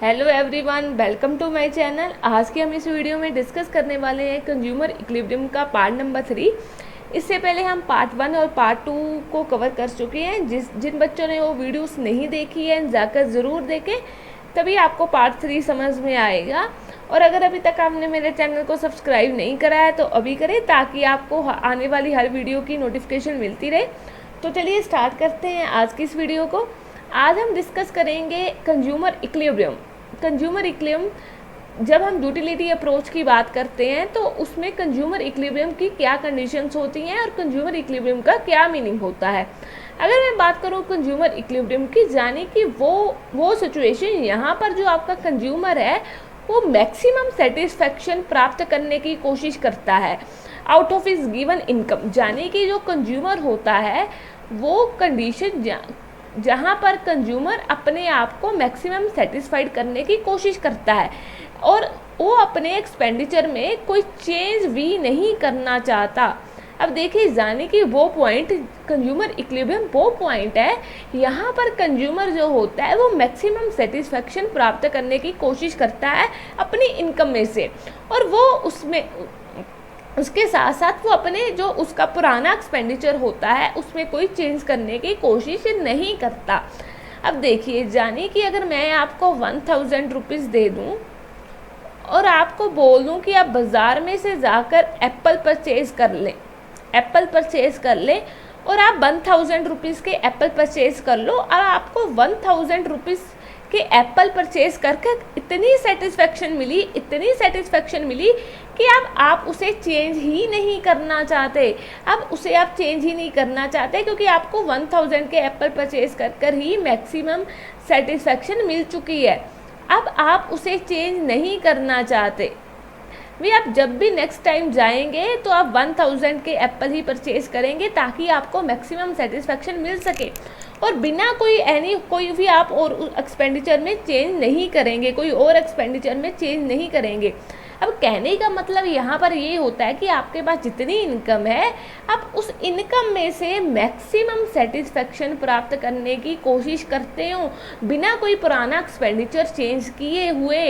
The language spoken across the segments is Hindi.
Hello everyone, welcome to my channel. आज के हम इस वीडियो में डिस्कस करने वाले हैं कंज्यूमर इक्विलिब्रियम का पार्ट नंबर 3। इससे पहले हम पार्ट 1 और पार्ट 2 को कवर कर चुके हैं। जिन बच्चों ने वो वीडियोस नहीं देखी है जाकर ज़रूर देखें, तभी आपको पार्ट 3 समझ में आएगा। और अगर अभी तक आपने मेरे चैनल को सब्सक्राइब नहीं करा है तो अभी करें, ताकि आपको आने वाली हर वीडियो की नोटिफिकेशन मिलती रहे। तो चलिए स्टार्ट करते हैं आज की इस वीडियो को। आज हम डिस्कस करेंगे कंज्यूमर इक्विलिब्रियम। कंज्यूमर इक्विलिब्रियम, जब हम यूटिलिटी अप्रोच की बात करते हैं तो उसमें कंज्यूमर इक्विलिब्रियम की क्या कंडीशंस होती हैं और कंज्यूमर इक्विलिब्रियम का क्या मीनिंग होता है। अगर मैं बात करूं कंज्यूमर इक्विलिब्रियम की, जाने कि वो सिचुएशन यहाँ पर जो आपका कंज्यूमर है वो मैक्सिमम सेटिस्फैक्शन प्राप्त करने की कोशिश करता है out of his given income. जाने कि जो कंज्यूमर होता है वो कंडीशन जहाँ पर कंज्यूमर अपने आप को मैक्सिमम सेटिस्फाइड करने की कोशिश करता है और वो अपने एक्सपेंडिचर में कोई चेंज भी नहीं करना चाहता। अब देखिए, जाने कि वो पॉइंट कंज्यूमर इक्विलिब्रियम वो पॉइंट है यहाँ पर कंज्यूमर जो होता है वो मैक्सिमम सेटिस्फैक्शन प्राप्त करने की कोशिश करता है अपनी इनकम में से, और वो उसके साथ साथ वो अपने जो उसका पुराना एक्सपेंडिचर होता है उसमें कोई चेंज करने की कोशिश नहीं करता। अब देखिए, जाने कि अगर मैं आपको 1000 रुपीज़ दे दूँ और आपको बोल दूँ कि आप बाज़ार में से जाकर एप्पल परचेज़ कर लें और आप 1000 रुपीज़ के एप्पल परचेज़ कर लो, और आपको 1000 रुपीज़ कि एप्पल परचेज करके इतनी सेटिस्फेक्शन मिली कि अब आप उसे चेंज ही नहीं करना चाहते। क्योंकि आपको 1000 के एप्पल परचेज कर ही मैक्सिमम सेटिस्फेक्शन मिल चुकी है। अब आप उसे चेंज नहीं करना चाहते भी। आप जब भी नेक्स्ट टाइम जाएंगे तो आप 1000 के एप्पल ही परचेज करेंगे ताकि आपको मैक्सिमम सेटिस्फेक्शन मिल सके, और बिना कोई भी आप और एक्सपेंडिचर में चेंज नहीं करेंगे। अब कहने का मतलब यहाँ पर ये होता है कि आपके पास जितनी इनकम है, आप उस इनकम में से मैक्सिमम सेटिस्फेक्शन प्राप्त करने की कोशिश करते हो बिना कोई पुराना एक्सपेंडिचर चेंज किए हुए।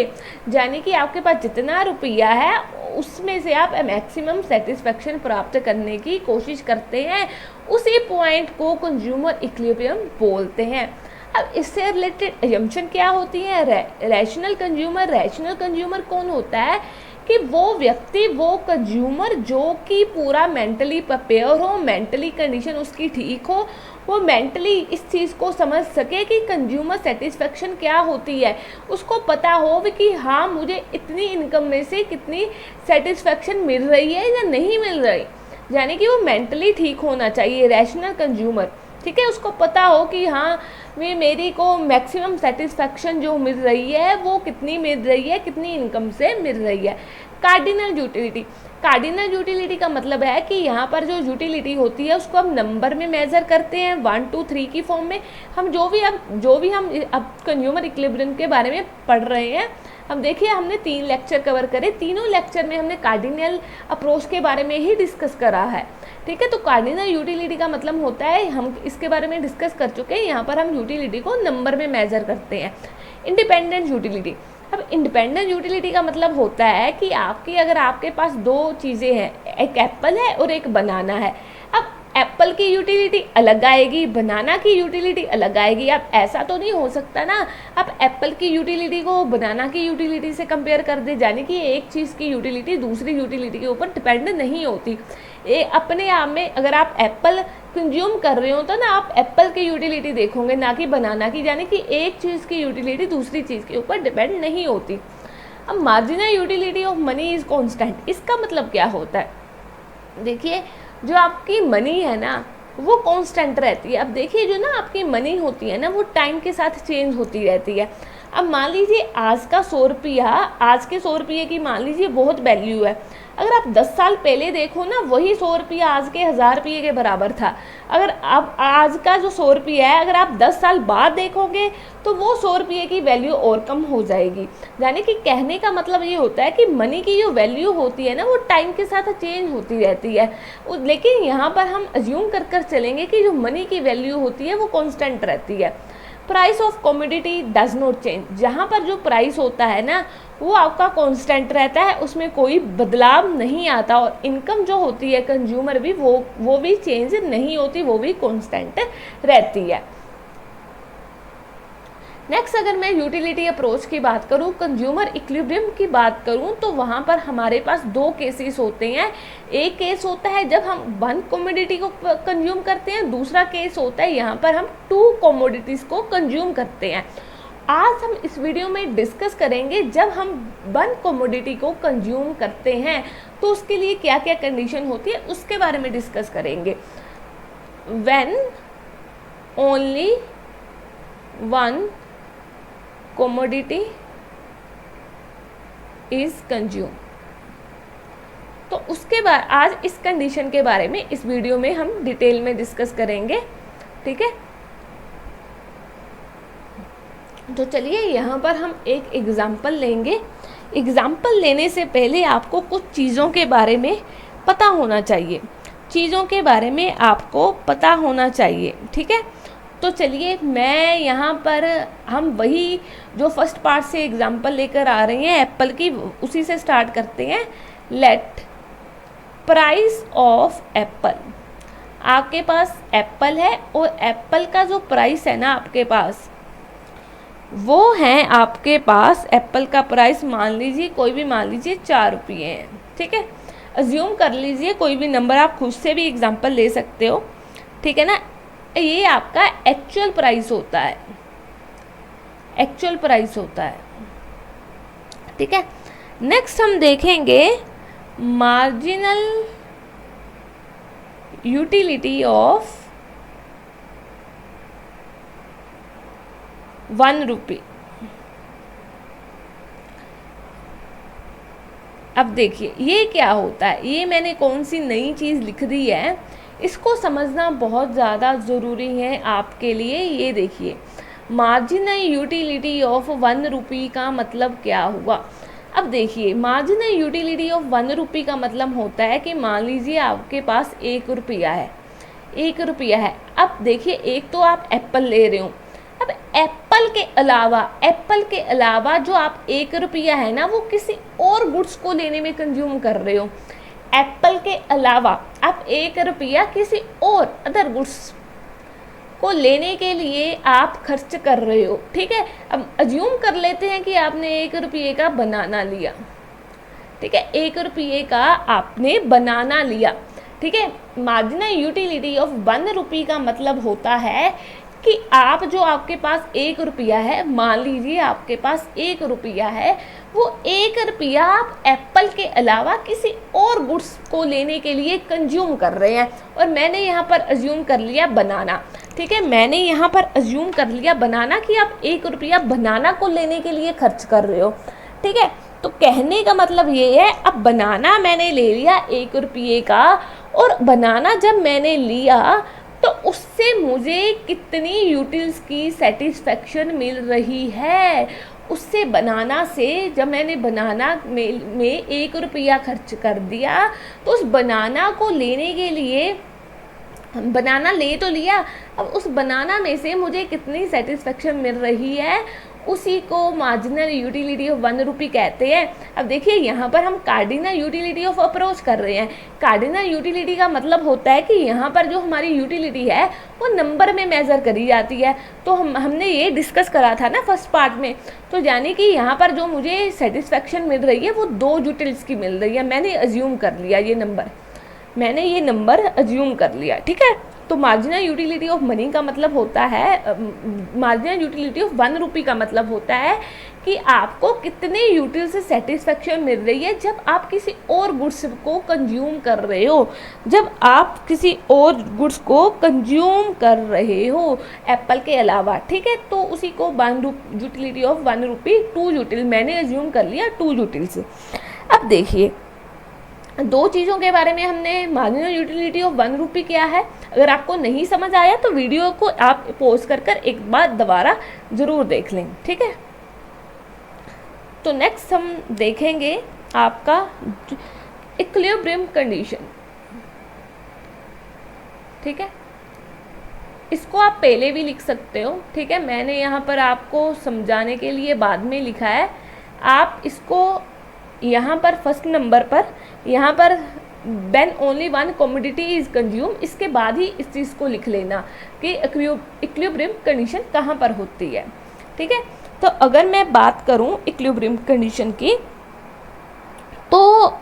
यानी कि आपके पास जितना रुपया है उसमें से आप मैक्सिमम सेटिस्फेक्शन प्राप्त करने की कोशिश करते हैं। उसी पॉइंट को कंज्यूमर इक्विलिब्रियम बोलते हैं। अब इससे रिलेटेड असम्पशन क्या होती है? रैशनल कंज्यूमर कौन होता है? कि वो कंज्यूमर जो कि पूरा मेंटली प्रिपेयर हो, मेंटली कंडीशन उसकी ठीक हो, वो मेंटली इस चीज़ को समझ सके कि कंज्यूमर सेटिस्फेक्शन क्या होती है, उसको पता हो कि हाँ, मुझे इतनी इनकम में से कितनी सेटिस्फेक्शन मिल रही है या नहीं मिल रही। यानी कि वो मेंटली ठीक होना चाहिए रैशनल कंज्यूमर। ठीक है, उसको पता हो कि हाँ, मेरी को मैक्सिमम सेटिस्फेक्शन जो मिल रही है वो कितनी मिल रही है, कितनी इनकम से मिल रही है। कार्डिनल यूटिलिटी का मतलब है कि यहाँ पर जो यूटिलिटी होती है उसको हम नंबर में मेजर करते हैं 1 2 3 की फॉर्म में। हम जो भी हम अब कंज्यूमर इक्विलिब्रियम के बारे में पढ़ रहे हैं, अब देखिए हमने 3 लेक्चर कवर करे। तीनों लेक्चर में हमने कार्डिनल अप्रोच के बारे में ही डिस्कस करा है। ठीक है, तो कार्डिनल यूटिलिटी का मतलब होता है, हम इसके बारे में डिस्कस कर चुके हैं। यहाँ पर हम यूटिलिटी को नंबर में मेजर करते हैं। Independent utility. अब इंडिपेंडेंट यूटिलिटी का मतलब होता है कि अगर आपके पास 2 चीज़ें हैं, एक एप्पल है और एक बनाना है। अब एप्पल की यूटिलिटी अलग आएगी, बनाना की यूटिलिटी अलग आएगी। अब ऐसा तो नहीं हो सकता ना आप एप्पल की यूटिलिटी को बनाना की यूटिलिटी से कंपेयर कर दे। जाने कि एक चीज़ की यूटिलिटी दूसरी यूटिलिटी के ऊपर डिपेंड नहीं होती। ये अपने आप में अगर आप एप्पल कंज्यूम कर रहे हो तो ना आप एप्पल की यूटिलिटी देखोगे, ना कि बनाना की। यानी कि एक चीज़ की यूटिलिटी दूसरी चीज़ के ऊपर डिपेंड नहीं होती। अब marginal utility of money is constant. इसका मतलब क्या होता है? देखिए, जो आपकी मनी है ना वो कांस्टेंट रहती है। अब देखिए, जो ना आपकी मनी होती है ना वो टाइम के साथ चेंज होती रहती है। अब मान लीजिए आज के 100 रुपये की मान लीजिए बहुत वैल्यू है। अगर आप 10 साल पहले देखो ना, वही 100 रुपया आज के 1000 रुपये के बराबर था। अगर अब आज का जो 100 रुपया है, अगर आप 10 साल बाद देखोगे तो वो 100 रुपये की वैल्यू और कम हो जाएगी। यानी कि कहने का मतलब ये होता है कि मनी की जो वैल्यू होती है ना वो टाइम के साथ चेंज होती रहती है। लेकिन यहाँ पर हम अज्यूम कर चलेंगे कि जो मनी की वैल्यू होती है वो कांस्टेंट रहती है। Price of commodity does not change. जहाँ पर जो प्राइस होता है ना वो आपका कांस्टेंट रहता है, उसमें कोई बदलाव नहीं आता, और इनकम जो होती है कंज्यूमर भी वो भी चेंज नहीं होती, वो भी कांस्टेंट रहती है। नेक्स्ट अगर मैं यूटिलिटी अप्रोच की बात करूं, कंज्यूमर इक्विलिब्रियम की बात करूं, तो वहां पर हमारे पास दो केसेस होते हैं। एक केस होता है जब हम वन कमोडिटी को कंज्यूम करते हैं, दूसरा केस होता है यहाँ पर हम टू कमोडिटीज़ को कंज्यूम करते हैं। आज हम इस वीडियो में डिस्कस करेंगे जब हम वन कमोडिटी को कंज्यूम करते हैं तो उसके लिए क्या क्या कंडीशन होती है उसके बारे में डिस्कस करेंगे। When only one commodity is consume, तो उसके बाद आज इस कंडीशन के बारे में इस वीडियो में हम डिटेल में डिस्कस करेंगे, ठीक है। तो चलिए यहाँ पर हम एक एग्जाम्पल लेंगे। एग्जाम्पल लेने से पहले आपको कुछ चीज़ों के बारे में पता होना चाहिए, चीज़ों के बारे में आपको पता होना चाहिए, ठीक है। तो चलिए मैं यहाँ पर हम वही जो फर्स्ट पार्ट से एग्जाम्पल लेकर आ रहे हैं एप्पल की, उसी से स्टार्ट करते हैं। लेट प्राइस ऑफ एप्पल, आपके पास एप्पल है और एप्पल का जो प्राइस है ना आपके पास, वो है आपके पास एप्पल का प्राइस मान लीजिए कोई भी, मान लीजिए 4 रुपये है, ठीक है। अज्यूम कर लीजिए कोई भी नंबर, आप खुद से भी एग्जाम्पल ले सकते हो, ठीक है ना। ये आपका एक्चुअल प्राइस होता है, एक्चुअल प्राइस होता है, ठीक है। नेक्स्ट हम देखेंगे मार्जिनल यूटिलिटी ऑफ 1 रुपये। अब देखिए ये क्या होता है, ये मैंने कौन सी नई चीज़ लिख दी है, इसको समझना बहुत ज़्यादा ज़रूरी है आपके लिए। ये देखिए मार्जिनल यूटिलिटी ऑफ 1 रुपये का मतलब क्या हुआ। अब देखिए मार्जिनल यूटिलिटी ऑफ 1 रुपये का मतलब होता है कि मान लीजिए आपके पास 1 रुपया है, 1 रुपया है। अब देखिए एक तो आप एप्पल ले रहे हो, अब एप्पल के अलावा जो आप 1 रुपया है ना वो किसी और गुड्स को लेने में कंज्यूम कर रहे हो। एप्पल के अलावा आप 1 रुपया किसी और अदर गुड्स को लेने के लिए आप खर्च कर रहे हो, ठीक है। अब अज्यूम कर लेते हैं कि आपने 1 रुपये का बनाना लिया, ठीक है, 1 रुपये का आपने बनाना लिया, ठीक है। मार्जिनल यूटिलिटी ऑफ 1 रुपये का मतलब होता है कि आप जो आपके पास 1 रुपया है, मान लीजिए आपके पास 1 रुपया है, वो 1 रुपया आप एप्पल के अलावा किसी और गुड्स को लेने के लिए कंज्यूम कर रहे हैं। और मैंने यहाँ पर अज्यूम कर लिया बनाना, ठीक है, मैंने यहाँ पर अज्यूम कर लिया बनाना कि आप 1 रुपया बनाना को लेने के लिए खर्च कर रहे हो, ठीक है। तो कहने का मतलब ये है, अब बनाना मैंने ले लिया 1 रुपये का, और बनाना जब मैंने लिया तो उससे मुझे कितनी यूटिल्स की सेटिस्फेक्शन मिल रही है। उससे बनाना से जब मैंने बनाना में 1 रुपया खर्च कर दिया तो उस बनाना को लेने के लिए, बनाना ले तो लिया, अब उस बनाना में से मुझे कितनी सेटिस्फेक्शन मिल रही है, उसी को मार्जिनल यूटिलिटी ऑफ 1 रुपये कहते हैं। अब देखिए यहाँ पर हम कार्डिनल यूटिलिटी ऑफ अप्रोच कर रहे हैं। कार्डिनल यूटिलिटी का मतलब होता है कि यहाँ पर जो हमारी यूटिलिटी है वो नंबर में मेज़र करी जाती है। तो हमने ये डिस्कस करा था ना फर्स्ट पार्ट में, तो यानी कि यहाँ पर जो मुझे सेटिस्फेक्शन मिल रही है वो 2 यूटिल्स की मिल रही है। मैंने अज्यूम कर लिया ये नंबर, मैंने ये नंबर अज्यूम कर लिया, ठीक है। तो मार्जिनल यूटिलिटी ऑफ मनी का मतलब होता है, मार्जिनल यूटिलिटी ऑफ 1 रुपये का मतलब होता है कि आपको कितने यूटिल से सेटिस्फेक्शन मिल रही है जब आप किसी और गुड्स को कंज्यूम कर रहे हो, जब आप किसी और गुड्स को कंज्यूम कर रहे हो एप्पल के अलावा, ठीक है। तो उसी को यूटिलिटी ऑफ 1 रुपये 2 यूटिल, मैंने अज्यूम कर लिया 2 यूटिल से। अब देखिए 2 चीज़ों के बारे में हमने, मार्जिनल यूटिलिटी ऑफ 1 रुपये क्या है, अगर आपको नहीं समझ आया तो वीडियो को आप पॉज कर एक बार दोबारा ज़रूर देख लें, ठीक है। तो नेक्स्ट हम देखेंगे आपका इक्विलिब्रियम कंडीशन, ठीक है। इसको आप पहले भी लिख सकते हो, ठीक है, मैंने यहाँ पर आपको समझाने के लिए बाद में लिखा है। आप इसको यहाँ पर फर्स्ट नंबर पर यहाँ पर when only one commodity is consume, इसके बाद ही इस चीज़ को लिख लेना कि इक्विलिब्रियम कंडीशन कहाँ पर होती है, ठीक है। तो अगर मैं बात करूँ इक्विलिब्रियम कंडीशन की, तो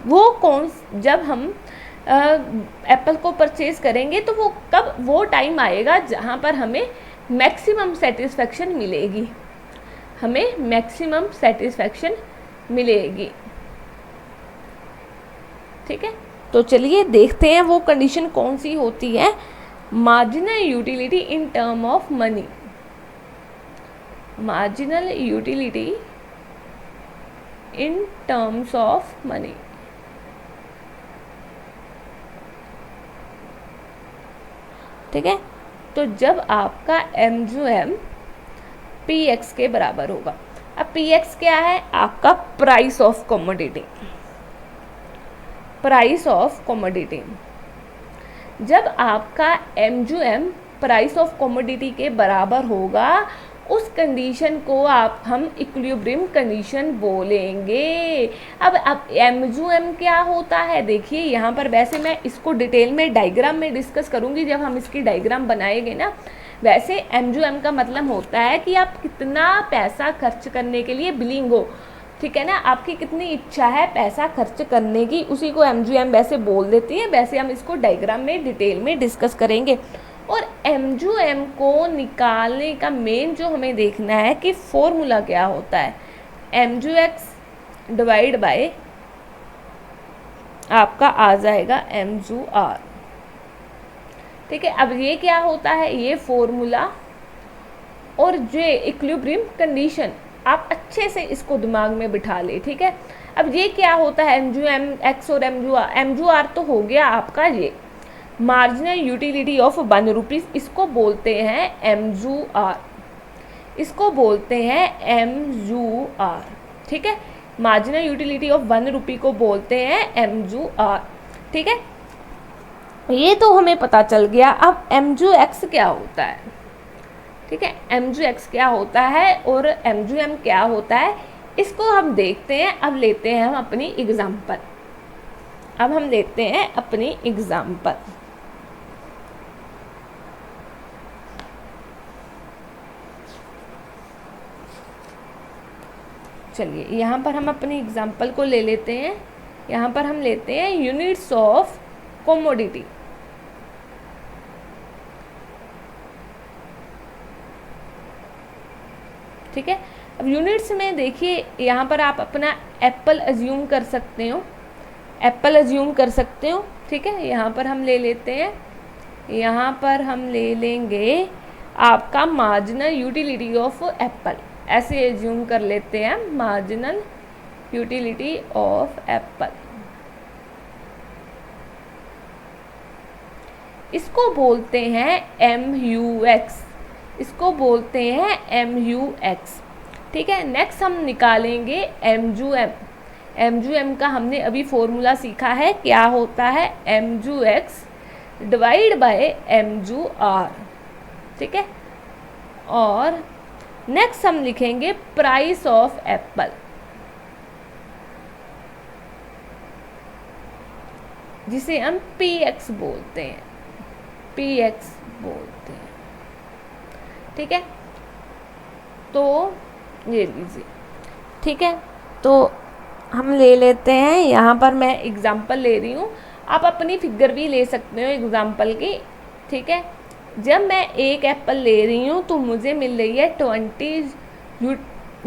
वो जब हम एप्पल को परचेज करेंगे तो वो टाइम आएगा जहाँ पर हमें मैक्सिमम सेटिस्फेक्शन मिलेगी, हमें मैक्सिमम सेटिस्फेक्शन मिलेगी, ठीक है। तो चलिए देखते हैं वो कंडीशन कौन सी होती है। Marginal utility in term of money, marginal utility in terms of money, ठीक है। तो जब आपका MUM PX के बराबर होगा, अब PX क्या है, आपका price of commodity, price of commodity. जब आपका MUM प्राइस ऑफ कमोडिटी के बराबर होगा, उस कंडीशन को हम इक्विलिब्रियम कंडीशन बोलेंगे। अब MUM क्या होता है, देखिए यहाँ पर, वैसे मैं इसको डिटेल में डायग्राम में डिस्कस करूँगी जब हम इसकी डायग्राम बनाएंगे ना। वैसे MUM का मतलब होता है कि आप कितना पैसा खर्च करने के लिए बिलिंग हो, ठीक है ना, आपकी कितनी इच्छा है पैसा खर्च करने की, उसी को MUM वैसे बोल देती है। वैसे हम इसको डायग्राम में डिटेल में डिस्कस करेंगे। और MUM को निकालने का मेन जो हमें देखना है कि फॉर्मूला क्या होता है, MUX डिवाइड बाय आपका आ जाएगा MUR, ठीक है। अब ये क्या होता है, ये फॉर्मूला और जो इक्विलिब्रियम कंडीशन, आप अच्छे से इसको दिमाग में बिठा ले, ठीक है। अब ये क्या होता है, MUMX और MUR तो हो गया आपका ये मार्जिनल यूटिलिटी ऑफ 1 रुपीज़, इसको बोलते हैं MUR, इसको बोलते हैं MUR, ठीक है। मार्जिनल यूटिलिटी ऑफ 1 रुपी को बोलते हैं MUR, ठीक है। ये तो हमें पता चल गया। अब MUX क्या होता है, ठीक है, MUX क्या होता है और MUM क्या होता है, इसको हम देखते हैं। अब लेते हैं हम अपनी एग्जाम्पल, अब हम लेते हैं अपनी एग्जाम्पल। चलिए यहाँ पर हम अपनी एग्जाम्पल को ले लेते हैं। यहाँ पर हम लेते हैं यूनिट्स ऑफ कमोडिटी, ठीक है। अब यूनिट्स में देखिए, यहाँ पर आप अपना एप्पल अज्यूम कर सकते हो, एप्पल अज्यूम कर सकते हो, ठीक है। यहाँ पर हम ले लेते हैं, यहाँ पर हम ले लेंगे आपका मार्जिनल यूटिलिटी ऑफ एप्पल, ऐसे एज्यूम कर लेते हैं मार्जिनल यूटिलिटी ऑफ एप्पल। इसको बोलते हैं MUX, इसको बोलते हैं MUX, ठीक है। नेक्स्ट हम निकालेंगे MUM। MUM का हमने अभी फॉर्मूला सीखा है, क्या होता है, MUX डिवाइड बाय MUR, ठीक है। और नेक्स्ट हम लिखेंगे प्राइस ऑफ एप्पल, जिसे हम PX बोलते हैं, PX बोलते हैं, ठीक है। तो ये लीजिए, ठीक है। तो हम ले लेते हैं, यहाँ पर मैं एग्जाम्पल ले रही हूँ, आप अपनी फिगर भी ले सकते हो एग्जाम्पल की, ठीक है। जब मैं एक एप्पल ले रही हूँ तो मुझे मिल रही है 20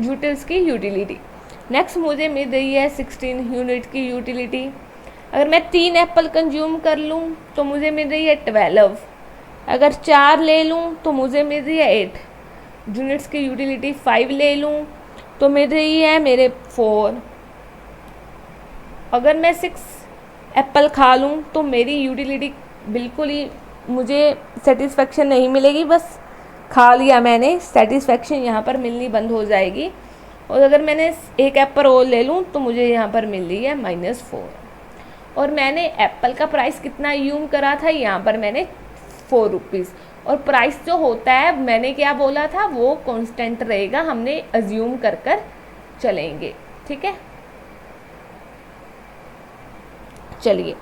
यूटिल्स की यूटिलिटी। नेक्स्ट मुझे मिल रही है 16 यूनिट की यूटिलिटी। अगर मैं 3 एप्पल कंज्यूम कर लूँ तो मुझे मिल रही है 12। अगर 4 ले लूँ तो मुझे मिल रही है 8 यूनिट्स की यूटिलिटी। 5 ले लूँ तो मिल रही है मेरे 4। अगर मैं 6 एप्पल खा लूँ तो मेरी यूटिलिटी बिल्कुल ही मुझे सेटिस्फेक्शन नहीं मिलेगी, बस खा लिया मैंने, सेटिस्फेक्शन यहाँ पर मिलनी बंद हो जाएगी। और अगर मैंने एक एप्पल और ले लूँ तो मुझे यहाँ पर मिल रही है -4। और मैंने एप्पल का प्राइस कितना यूम करा था, यहाँ पर मैंने 4 रुपीज़। और प्राइस जो होता है मैंने क्या बोला था वो कांस्टेंट रहेगा, हमने अज्यूम कर चलेंगे। ठीक है, चलिए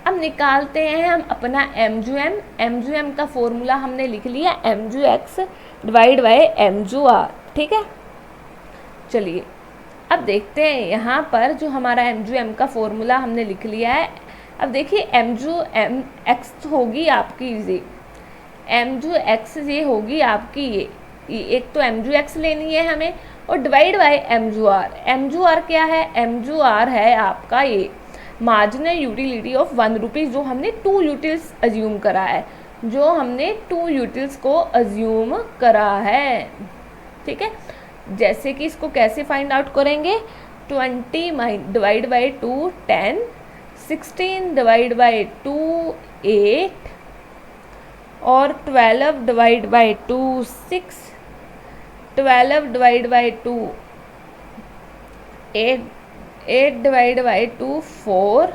अब निकालते हैं हम अपना एम जू एम का फॉर्मूला हमने लिख लिया एम जू एक्स डिवाइड बाई एम जू आर। ठीक है, चलिए अब देखते हैं यहाँ पर जो हमारा एम जू एम का फॉर्मूला हमने लिख लिया है। अब देखिए एम जू एम एक्स होगी आपकी ये, एम जू एक्स ये होगी आपकी ये एक तो एम जू एक्स लेनी है हमें और डिवाइड बाई एम जू आर। एम जू आर क्या है, एम जू आर है आपका ये मार्जिनल यूटिलिटी ऑफ 1 रुपीज़, जो हमने 2 यूटिल्स अज्यूम करा है, जो हमने 2 यूटिल्स को अज्यूम करा है। ठीक है, जैसे कि इसको कैसे फाइंड आउट करेंगे, 20 डिवाइड बाई 2 10, 16 डिवाइड बाई 2 8 और 12 divide by 2 6, 12 divide by 2 8, 8 divide by 2 4,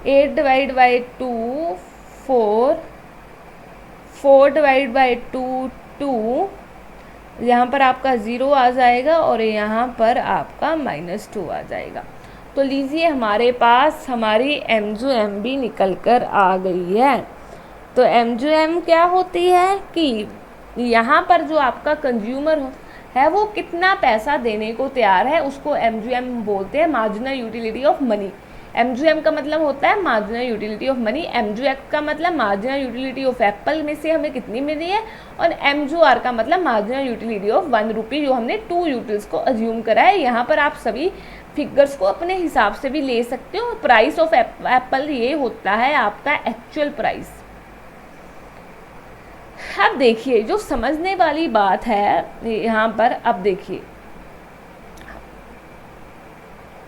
8 divide by 2 4, 4 divide by 2 2, यहाँ पर आपका 0 आ जाएगा और यहाँ पर आपका -2 आ जाएगा। तो लीजिए हमारे पास हमारी एम जू एम भी निकल कर आ गई है। तो एम जू एम क्या होती है कि यहाँ पर जो आपका कंज्यूमर है वो कितना पैसा देने को तैयार है, उसको एम जू एम बोलते हैं marginal utility of money. M जू एम का मतलब होता है marginal utility of money, M जू एक्स का मतलब मार्जिनल यूटिलिटी ऑफ एप्पल में से हमें कितनी मिली है, और एम जू आर का मतलब मार्जिनल यूटिलिटी ऑफ 1 रुपी, जो हमने 2 यूटिल्स को अज्यूम करा है। यहाँ पर आप सभी फिगर्स को अपने हिसाब से भी ले सकते हो। प्राइस ऑफ एप्पल ये होता है आपका एक्चुअल प्राइस। अब देखिए जो समझने वाली बात है यहाँ पर, अब देखिए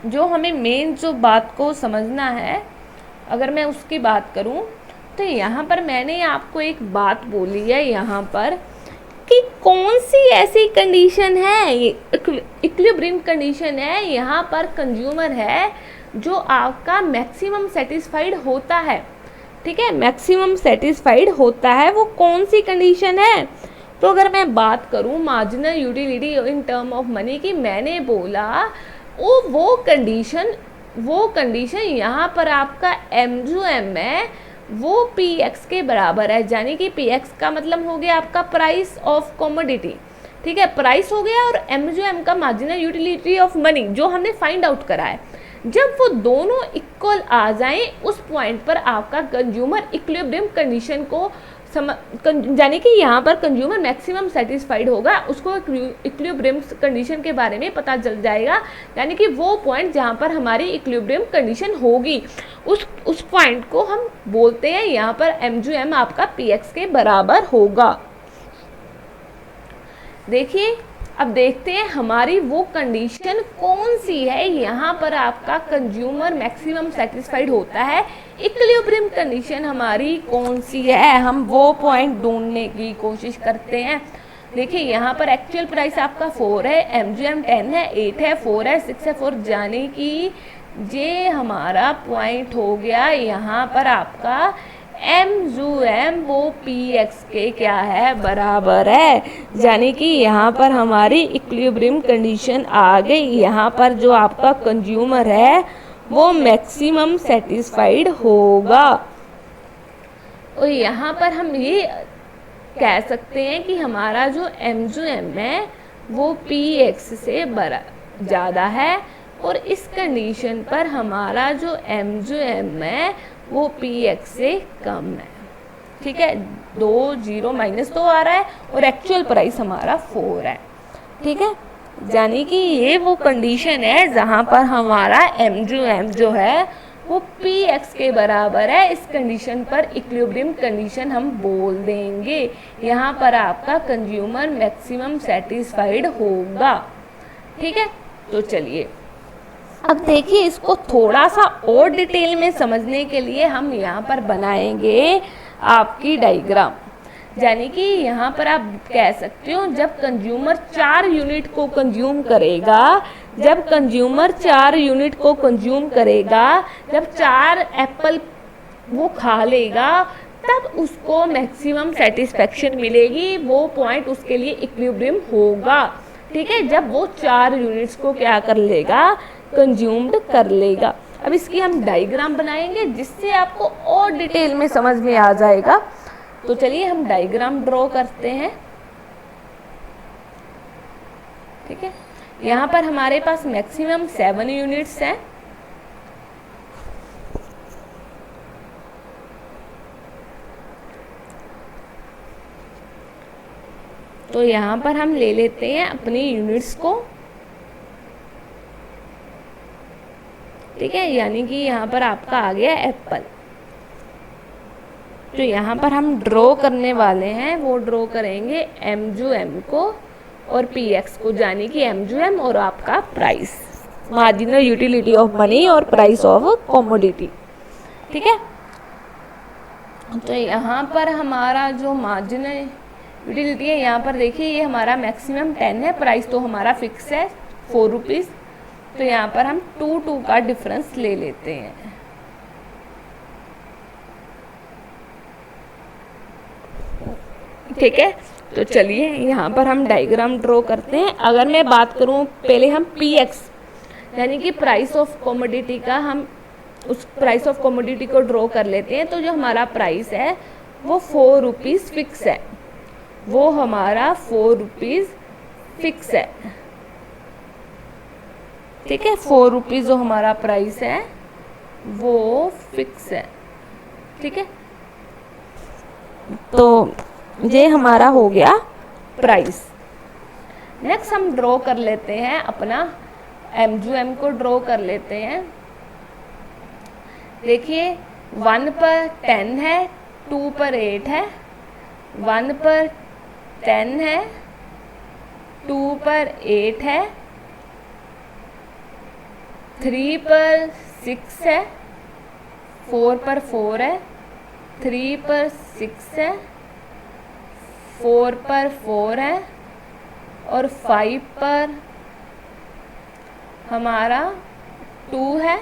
जो हमें मेन जो बात को समझना है, अगर मैं उसकी बात करूं तो यहाँ पर मैंने आपको एक बात बोली है यहाँ पर कि कौन सी ऐसी कंडीशन है, इक्विलिब्रियम कंडीशन है, यहाँ पर कंज्यूमर है जो आपका मैक्सिमम सेटिस्फाइड होता है। ठीक है, मैक्सिमम सेटिस्फाइड होता है, वो कौन सी कंडीशन है। तो अगर मैं बात करूं marginal utility in term of money की, मैंने बोला वो कंडीशन यहाँ पर आपका एम जू एम है वो पी एक्स के बराबर है, यानी कि पी एक्स का मतलब हो गया आपका प्राइस ऑफ कॉमोडिटी। ठीक है, प्राइस हो गया, और एम जू एम का मार्जिनल यूटिलिटी ऑफ मनी जो हमने फाइंड आउट करा है। जब वो दोनों इक्वल आ जाएं उस पॉइंट पर आपका कंज्यूमर इक्विलिब्रियम कंडीशन को यानी कि यहाँ पर कंज्यूमर मैक्सिमम सेटिस्फाइड होगा, उसको इक्विलिब्रियम कंडीशन के बारे में पता चल जाएगा, यानी कि वो पॉइंट जहाँ पर हमारी इक्विलिब्रियम कंडीशन होगी उस पॉइंट को हम बोलते हैं यहाँ पर एम जू एम आपका पी एक्स के बराबर होगा। देखिए अब देखते हैं हमारी वो कंडीशन कौन सी है, यहाँ पर आपका कंज्यूमर मैक्सिमम सेटिस्फाइड होता है, इक्विलिब्रियम कंडीशन हमारी कौन सी है, हम वो पॉइंट ढूंढने की कोशिश करते हैं। देखिए यहाँ पर एक्चुअल प्राइस आपका 4 है, एम जू एम 10 है, 8 है, 4 है, 6 है, 4, यानी कि ये हमारा पॉइंट हो गया यहाँ पर आपका एम जू एम वो पी एक्स के क्या है बराबर है, यानी कि यहाँ पर हमारी इक्विलिब्रियम कंडीशन आ गई। यहाँ पर जो आपका कंज्यूमर है वो मैक्सिमम सेटिस्फाइड होगा। और यहाँ पर हम ये कह सकते हैं कि हमारा जो एम जू एम है वो पी एक्स से ज़्यादा है, और इस कंडीशन पर हमारा जो एम जू एम है वो पी एक्स से कम है। ठीक है, 2 0 -2 आ रहा है और एक्चुअल प्राइस हमारा 4 है। ठीक है, यानी कि ये वो कंडीशन है जहाँ पर हमारा एम जू एम जो है वो पी एक्स के बराबर है। इस कंडीशन पर इक्विलिब्रियम कंडीशन हम बोल देंगे, यहाँ पर आपका कंज्यूमर मैक्सिमम सेटिस्फाइड होगा। ठीक है, तो चलिए अब देखिए इसको थोड़ा सा और डिटेल में समझने के लिए हम यहाँ पर बनाएंगे आपकी डायग्राम, यानी कि यहाँ पर आप कह सकते हो जब कंज्यूमर 4 यूनिट को कंज्यूम करेगा जब कंज्यूमर 4 यूनिट को कंज्यूम करेगा, जब 4 एप्पल वो खा लेगा, तब उसको मैक्सिमम सेटिस्फेक्शन मिलेगी, वो पॉइंट उसके लिए इक्विलिब्रियम होगा। ठीक है, जब वो 4 यूनिट्स को क्या कर लेगा, कंज्यूम्ड कर लेगा। अब इसकी हम डायग्राम बनाएंगे जिससे आपको और डिटेल में समझ में आ जाएगा। तो चलिए हम डायग्राम ड्रॉ करते हैं। ठीक है, यहाँ पर हमारे पास मैक्सिमम 7 यूनिट्स हैं। तो यहाँ पर हम ले लेते हैं अपनी यूनिट्स को। ठीक है, यानी कि यहाँ पर आपका आ गया एप्पल। तो यहाँ पर हम ड्रॉ करने वाले हैं, वो ड्रॉ करेंगे MUM को और PX को, यानी कि MUM और आपका price, marginal utility of money और प्राइस ऑफ कमोडिटी। ठीक है, तो यहाँ पर हमारा जो मार्जिनल यूटिलिटी है, यहाँ पर देखिए ये हमारा मैक्सिमम 10 है, प्राइस तो हमारा फिक्स है 4 रुपीज़। तो यहाँ पर हम 2 का डिफरेंस ले लेते हैं। ठीक है, तो चलिए यहाँ पर हम डायग्राम ड्रॉ करते हैं। अगर मैं बात करूँ, पहले हम PX यानी कि प्राइस ऑफ कमोडिटी का, हम उस प्राइस ऑफ कमोडिटी को ड्रॉ कर लेते हैं। तो जो हमारा प्राइस है वो 4 रुपीज़ फिक्स है, वो हमारा 4 रुपीज़ फिक्स है। ठीक है, 4 रुपीज़ जो हमारा प्राइस है वो फिक्स है। ठीक है, तो ये हमारा हो गया प्राइस। नेक्स्ट हम ड्रॉ कर लेते हैं अपना MUM को ड्रॉ कर लेते हैं। देखिए 1 पर 10 है, 2 पर 8 है, 1 पर 10 है, 2 पर 8 है, 3 पर 6 है, 4 पर 4 है, 3 पर 6 है, 4 पर 4 है और 5 पर हमारा 2 है।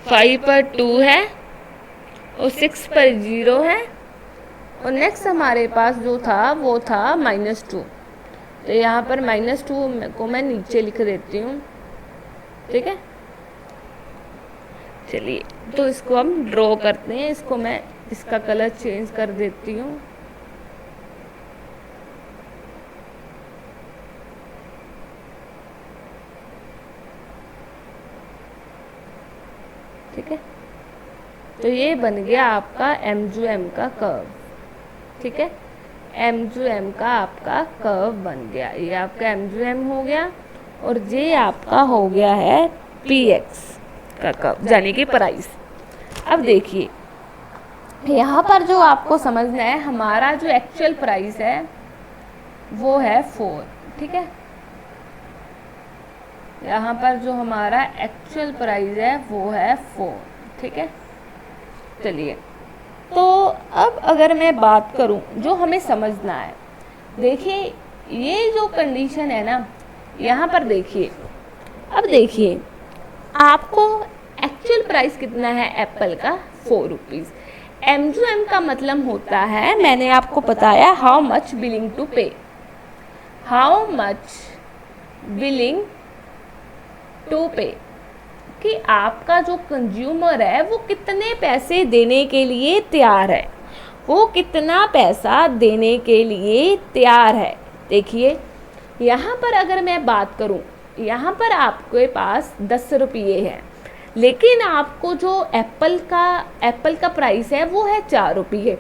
5 पर 2 है और 6 पर 0 है। और नेक्स्ट हमारे पास जो था वो था -2। तो यहाँ पर -2 को मैं नीचे लिख देती हूँ। ठीक है, चलिए तो इसको हम ड्रॉ करते हैं। इसको मैं इसका कलर चेंज कर देती हूँ। ठीक है, तो ये बन गया आपका MUM का कर्व। ठीक है, MUM का आपका कर्व बन गया। ये आपका MUM हो गया और ये आपका हो गया है PX का कर्व, यानी कि प्राइस। अब देखिए यहाँ पर जो आपको समझना है, हमारा जो एक्चुअल प्राइस है वो है 4। ठीक है, यहाँ पर जो हमारा एक्चुअल प्राइस है वो है 4। ठीक है, चलिए तो अब अगर मैं बात करूँ जो हमें समझना है, देखिए ये जो कंडीशन है ना, यहाँ पर देखिए, अब देखिए आपको एक्चुअल प्राइस कितना है एप्पल का, 4 रुपीज़। MUM का मतलब होता है, मैंने आपको बताया, हाउ मच विलिंग टू पे, हाउ मच विलिंग टू पे, कि आपका जो कंज्यूमर है वो कितने पैसे देने के लिए तैयार है, वो कितना पैसा देने के लिए तैयार है। देखिए यहाँ पर अगर मैं बात करूँ, यहाँ पर आपके पास 10 रुपये है, लेकिन आपको जो एप्पल का प्राइस है वो है 4 रुपये,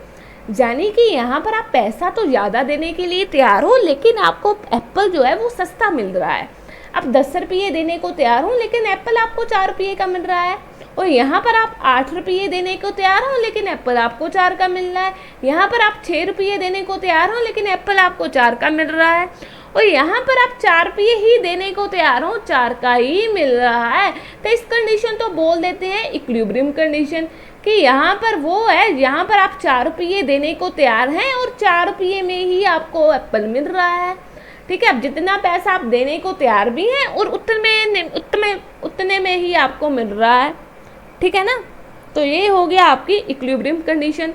यानी कि यहाँ पर आप पैसा तो ज़्यादा देने के लिए तैयार हो, लेकिन आपको एप्पल जो है वो सस्ता मिल रहा है। आप 10 रुपये देने को तैयार हो, लेकिन एप्पल आपको 4 रुपये का मिल रहा है। और यहाँ पर आप 8 रुपये देने को तैयार हो, लेकिन एप्पल आपको 4 का मिल रहा है। यहाँ पर आप 6 रुपये देने को तैयार हो, लेकिन एप्पल आपको 4 का मिल रहा है। और यहाँ पर आप 4 रुपये ही देने को तैयार हो, 4 का ही मिल रहा है। तो इस कंडीशन तो बोल देते हैं इक्विलिब्रियम कंडीशन। कि यहाँ पर वो है, यहाँ पर आप 4 रुपये देने को तैयार हैं और 4 रुपये में ही आपको एप्पल मिल रहा है। ठीक है, अब जितना पैसा आप देने को तैयार भी हैं और उतने में ही आपको मिल रहा है। ठीक है ना, तो ये हो गया आपकी इक्विलिब्रियम कंडीशन।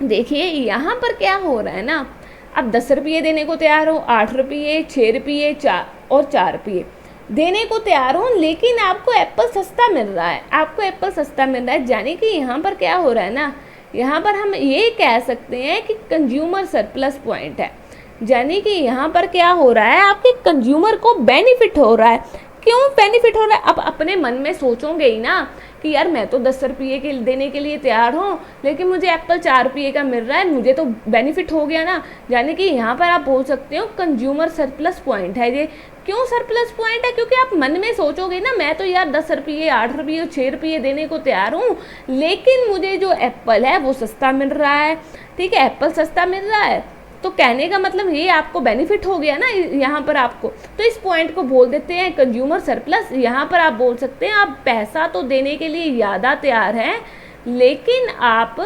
देखिए यहाँ पर क्या हो रहा है ना, आप 10 रुपये देने को तैयार हो, 8 रुपये, 6 रुपये, 4 रुपये देने को तैयार हो, लेकिन आपको एप्पल सस्ता मिल रहा है, आपको एप्पल सस्ता मिल रहा है। यानी कि यहाँ पर क्या हो रहा है ना, यहाँ पर हम ये कह सकते हैं कि कंज्यूमर सरप्लस पॉइंट है। यानी कि यहाँ पर क्या हो रहा है, आपके कंज्यूमर को बेनिफिट हो रहा है। क्यों बेनिफिट हो रहा है? अब अपने मन में सोचोगे ही ना कि यार मैं तो 10 रुपये के देने के लिए तैयार हूँ, लेकिन मुझे एप्पल 4 रुपये का मिल रहा है, मुझे तो बेनिफिट हो गया ना। यानी कि यहाँ पर आप बोल सकते हो कंज्यूमर सरप्लस पॉइंट है ये। क्यों सरप्लस पॉइंट है? क्योंकि आप मन में सोचोगे ना, मैं तो यार 10 रुपये, 8 रुपये, 6 रुपये देने को तैयार हूँ, लेकिन मुझे जो एप्पल है वो सस्ता मिल रहा है। ठीक है, एप्पल सस्ता मिल रहा है, तो कहने का मतलब ये आपको बेनिफिट हो गया ना यहाँ पर आपको। तो इस पॉइंट को बोल देते हैं कंज्यूमर सरप्लस। यहाँ पर आप बोल सकते हैं आप पैसा तो देने के लिए ज़्यादा तैयार हैं, लेकिन आप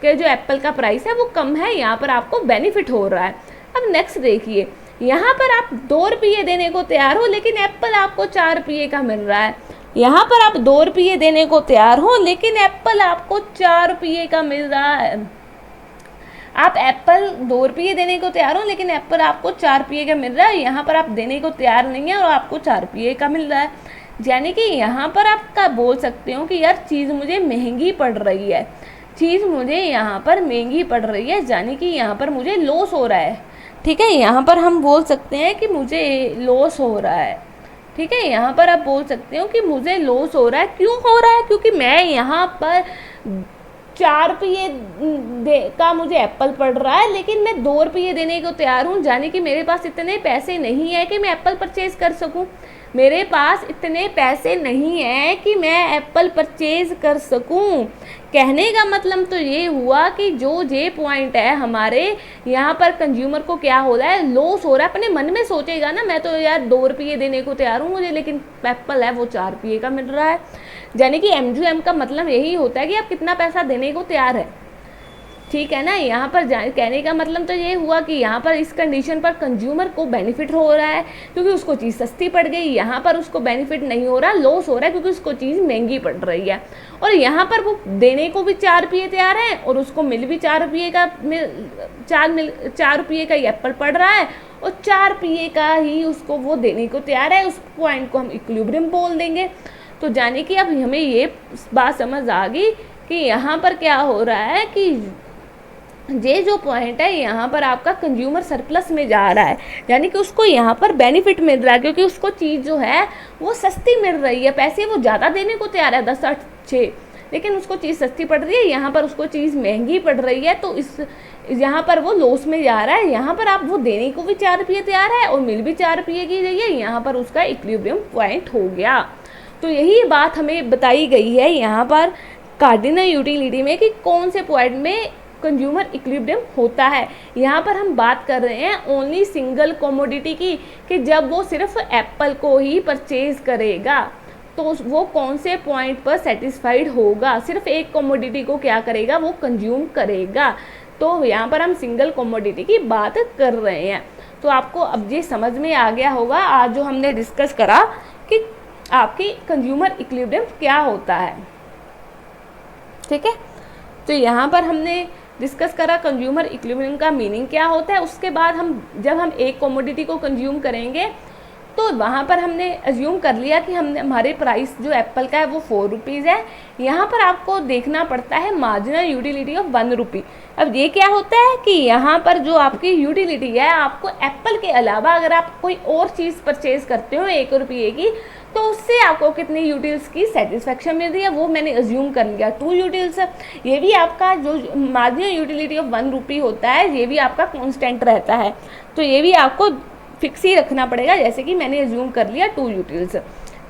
के जो एप्पल का प्राइस है वो कम है, यहाँ पर आपको बेनिफिट हो रहा है। अब नेक्स्ट देखिए, यहाँ पर आप 2 रुपये देने को तैयार हो, लेकिन एप्पल आपको 4 रुपये का मिल रहा है। यहाँ पर आप 2 रुपये देने को तैयार हो, लेकिन एप्पल आपको 4 रुपये का मिल रहा है। आप एप्पल 2 रुपये देने को तैयार हो, लेकिन एप्पल आपको 4 रुपये का मिल रहा है। यहाँ पर आप देने को तैयार नहीं है और आपको 4 रुपये का मिल रहा है। यानी कि यहाँ पर आप बोल सकते हो कि यार चीज़ मुझे महंगी पड़ रही है, चीज़ मुझे यहाँ पर महंगी पड़ रही है, यानी कि यहाँ पर मुझे लॉस हो रहा है। ठीक है, यहाँ पर हम बोल सकते हैं कि मुझे लॉस हो रहा है। ठीक है, यहाँ पर आप बोल सकते हो कि मुझे लॉस हो रहा है। क्यों हो रहा है? क्योंकि मैं यहाँ पर 4 रुपये का मुझे एप्पल पड़ रहा है, लेकिन मैं 2 रुपये देने को तैयार हूँ। यानी कि मेरे पास इतने पैसे नहीं है कि मैं एप्पल परचेज कर सकूँ, मेरे पास इतने पैसे नहीं है कि मैं एप्पल परचेज कर सकूं। कहने का मतलब तो ये हुआ कि जो जे पॉइंट है हमारे यहाँ पर कंज्यूमर को क्या हो रहा है, लॉस हो रहा है। अपने मन में सोचेगा ना, मैं तो यार 2 रुपये देने को तैयार हूँ मुझे, लेकिन एप्पल है वो 4 रुपये का मिल रहा है। यानी कि एम का मतलब यही होता है कि आप कितना पैसा देने को तैयार है। ठीक है ना, यहाँ पर कहने का मतलब तो ये हुआ कि यहाँ पर इस कंडीशन पर कंज्यूमर को बेनिफिट हो रहा है क्योंकि उसको चीज़ सस्ती पड़ गई। यहाँ पर उसको बेनिफिट नहीं हो रहा, लॉस हो रहा है क्योंकि उसको चीज़ महंगी पड़ रही है। और यहाँ पर वो देने को भी 4 रुपये तैयार है और उसको मिल भी 4 रुपये का 4 रुपये का ही एप्पल पड़ रहा है और 4 रुपये का ही उसको वो देने को तैयार है। उस पॉइंट को हम इक्विलिब्रियम बोल देंगे। तो जाने कि अब हमें ये बात समझ आ गई कि यहाँ पर क्या हो रहा है कि ये जो पॉइंट है यहाँ पर आपका कंज्यूमर सरप्लस में जा रहा है, यानी कि उसको यहाँ पर बेनिफिट मिल रहा है क्योंकि उसको चीज़ जो है वो सस्ती मिल रही है। पैसे वो ज़्यादा देने को तैयार है 10, 8, 6, लेकिन उसको चीज़ सस्ती पड़ रही है, यहाँ पर उसको चीज़ महंगी पड़ रही है, तो इस यहाँ पर वो लॉस में जा रहा है। यहाँ पर आप वो देने को भी 4 रुपये तैयार है और मिल भी 4 रुपये की रही है, यहाँ पर उसका इक्विलिब्रियम पॉइंट हो गया। तो यही बात हमें बताई गई है यहाँ पर कार्डिनल यूटिलिटी में कि कौन से पॉइंट में कंज्यूमर इक्विलिब्रियम होता है। यहाँ पर हम बात कर रहे हैं ओनली सिंगल कमोडिटी की, कि जब वो सिर्फ एप्पल को ही परचेज करेगा तो वो कौन से पॉइंट पर सेटिस्फाइड होगा, सिर्फ एक कमोडिटी को क्या करेगा, वो कंज्यूम करेगा। तो यहाँ पर हम सिंगल कमोडिटी की बात कर रहे हैं। तो आपको अब ये समझ में आ गया होगा आज जो हमने डिस्कस करा कि आपकी कंज्यूमर इक्विलिब्रियम क्या होता है। ठीक है, तो यहाँ पर हमने डिस्कस करा कंज्यूमर इक्विलिब्रियम का मीनिंग क्या होता है। उसके बाद जब हम एक कमोडिटी को कंज्यूम करेंगे तो वहाँ पर हमने अज्यूम कर लिया कि हमारे प्राइस जो एप्पल का है वो 4 रुपीज़ है। यहाँ पर आपको देखना पड़ता है मार्जिनल यूटिलिटी ऑफ 1 रुपी। अब ये क्या होता है कि यहाँ पर जो आपकी यूटिलिटी है, आपको एप्पल के अलावा अगर आप कोई और चीज़ परचेज करते हो 1 रुपये की, तो उससे आपको कितनी यूटिल्स की सेटिस्फेक्शन मिल रही है वो मैंने अज्यूम कर लिया 2 यूटिल्स। ये भी आपका जो मार्जिनल यूटिलिटी ऑफ 1 रुपी होता है ये भी आपका कांस्टेंट रहता है, तो ये भी आपको फिक्स ही रखना पड़ेगा, जैसे कि मैंने अज्यूम कर लिया 2 यूटिल्स।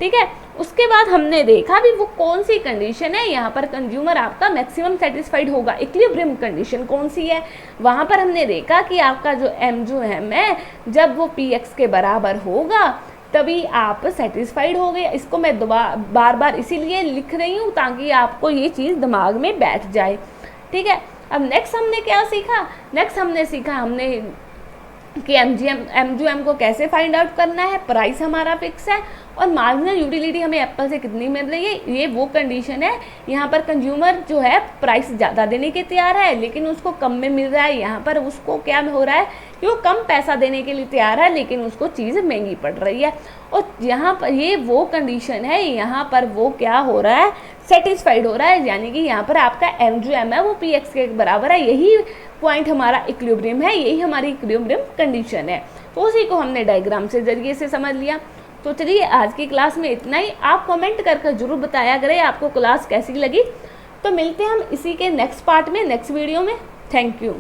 ठीक है, उसके बाद हमने देखा भी वो कौन सी कंडीशन है यहाँ पर कंज्यूमर आपका मैक्सिमम सेटिस्फाइड होगा, इक्विलिब्रियम कंडीशन कौन सी है। वहाँ पर हमने देखा कि आपका जो एम है जब वो पी एक्स के बराबर होगा तभी आप सेटिस्फाइड हो गए। इसको मैं बार बार इसीलिए लिख रही हूँ ताकि आपको ये चीज़ दिमाग में बैठ जाए, ठीक है। अब नेक्स्ट हमने क्या सीखा, नेक्स्ट हमने सीखा हमने कि एम को कैसे फाइंड आउट करना है। प्राइस हमारा फिक्स है और मार्जिनल यूटिलिटी हमें एप्पल से कितनी मिल रही है, ये वो कंडीशन है यहाँ पर कंज्यूमर जो है प्राइस ज़्यादा देने के तैयार है लेकिन उसको कम में मिल रहा है। यहाँ पर उसको क्या हो रहा है कि वो कम पैसा देने के लिए तैयार है लेकिन उसको चीज़ महंगी पड़ रही है। और यहाँ पर ये वो कंडीशन है, यहाँ पर वो क्या हो रहा है, सेटिस्फाइड हो रहा है, यानी कि यहाँ पर आपका एम है वो PX के बराबर है। यही पॉइंट हमारा इक्विलिब्रियम है, यही हमारी इक्विलिब्रियम कंडीशन है। तो उसी को हमने डायग्राम से जरिए से समझ लिया। तो चलिए आज की क्लास में इतना ही। आप कमेंट करके जरूर बताया करें आपको क्लास कैसी लगी। तो मिलते हैं हम इसी के नेक्स्ट पार्ट में, नेक्स्ट वीडियो में। Thank you.